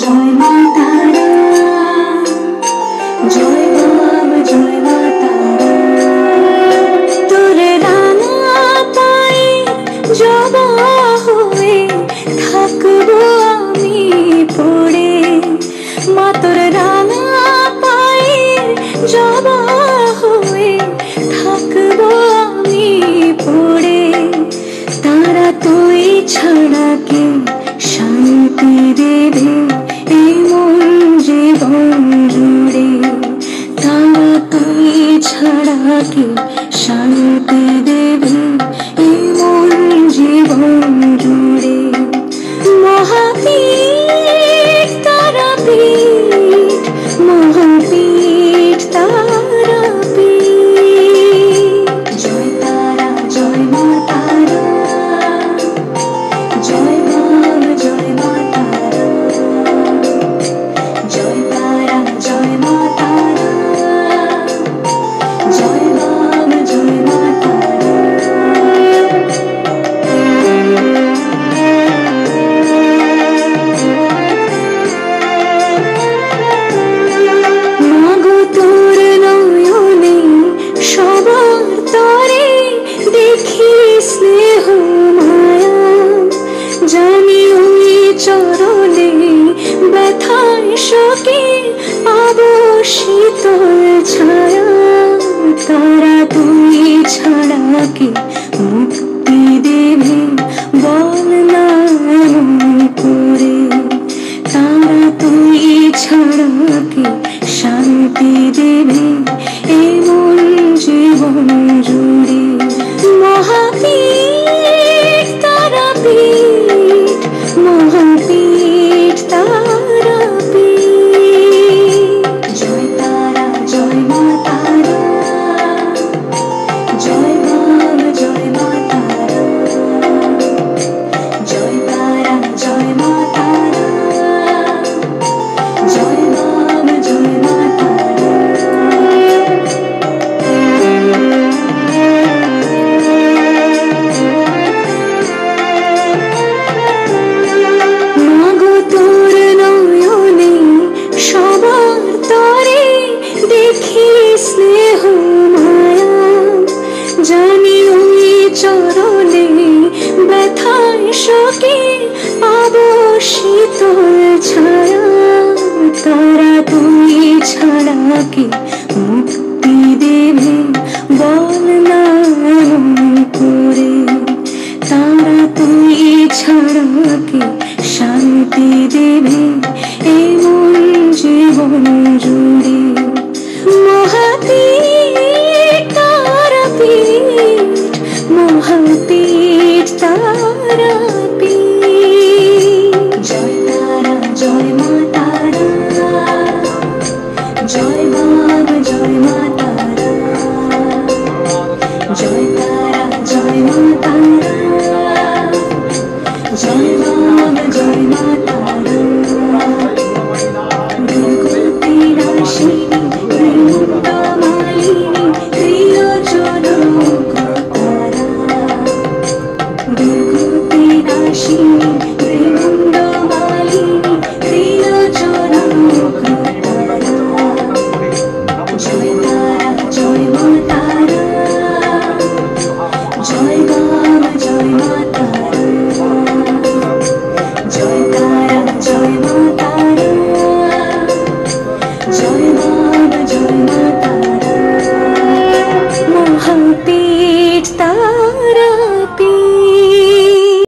জয় মা তারা, জয় মা তারা। তোর রাঙা পায়ে জবা হয়ে থাকবো আমি পড়ে, মা তোর রাঙা পায়ে জবা হয়ে থাকবো আমি পড়ে। তারা তুই ছাড়া কে শান্তি দেবে এই মন জীবন জুড়ে, তারা তুই ছাড়া কে শান্তি দেবে এই মন জীবন জুড়ে। মহাপীঠ তারাপীঠ, মহাপীঠ তারাপীঠ। জয় তারা, জয় মা তারা, জয় মা তারা, জয় তারা, জয় মা তারা, জয় মা তারা। মাগো তোর নয়নে সবার তরে দেখি স্নেহ মায়া, জানি ওই চরণে ব্যথায় শোকে পাবো শীতল ছায়া। তারা তুই ছাড়া কে মুক্তি দেবে বল না এমন করে, তারা তুই ছাড়া কে শান্তি দেবে এই মন জীবন জুড়ে। মহাপীঠ তারাপীঠ, মহাপীঠ তারাপীঠ। জয় তারা, জয় মা তারা, জয় মা তারা, জয় তারা, জয় মা তারা, জয় মা তারা। মাগো তোর নয়নে সবার তরে দেখি স্নেহ মায়া, জানি ওই চরণে ব্যথায় শোকে পাবো শীতল ছায়া। তারা তুই ছাড়া কে মুক্তি দেবে বল না এমন করে, তারা তুই ছাড়া কে শান্তি দেবে এই মন জীবন জুড়ে। মহাপীঠ তারাপীঠ, মহাপীঠ তারাপীঠ। জয় তারা, জয় মা তারা, জয় মা তারা, জয় তারা, জয় মা তারা, জয় মা তারা। দুর্গতি নাশিনী ত্রিমুণ্ড মালিনী ত্রিলোচন তারা, দুর্গতি নাশিনী ত্রিমুণ্ড মালিনী ত্রিলোচন তারা। জয় তারা, জয় মা তারা, জয় মা তারা, জয় তারা।